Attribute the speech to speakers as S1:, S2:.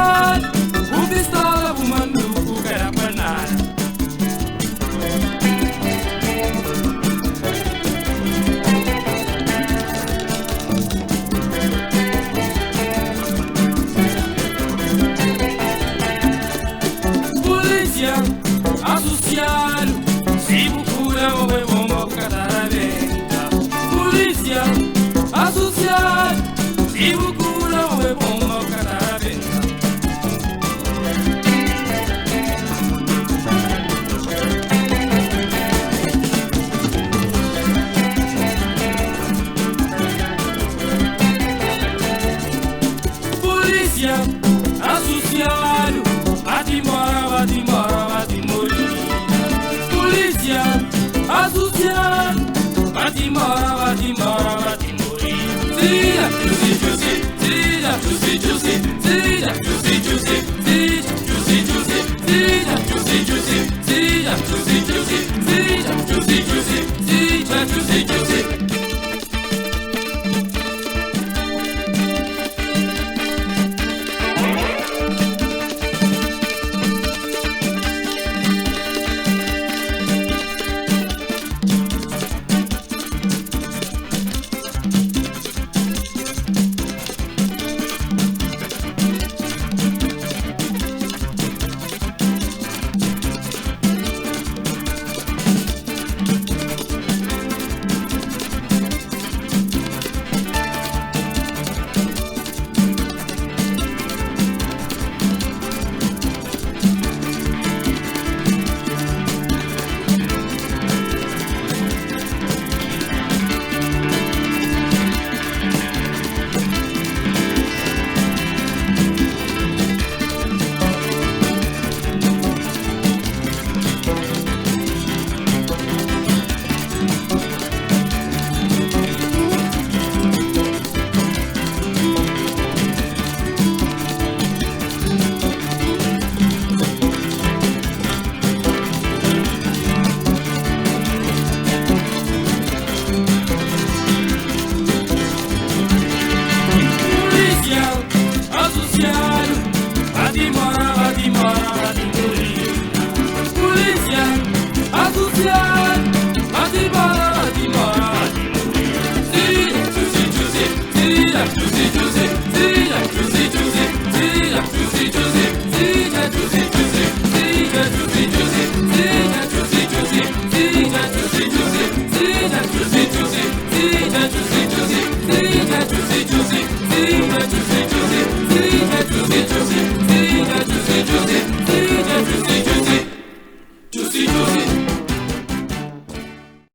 S1: associado, o pistola, o manduco, que era para nada. Polícia, associado, se procura o bem bom, cada venta. Polícia, associado, se procura o bem bom, cada venta. Polícia, associado, bate embora, bate embora, bate morir. Polícia, associado, bate embora, bate embora, bate morir. Tira, juicy, juicy, tira, juicy, juicy, tira, juicy, juicy, tira, juicy, juicy, tira, juicy, juicy, tira, juicy, juicy, tira, juicy, juicy, tira, juicy, juicy.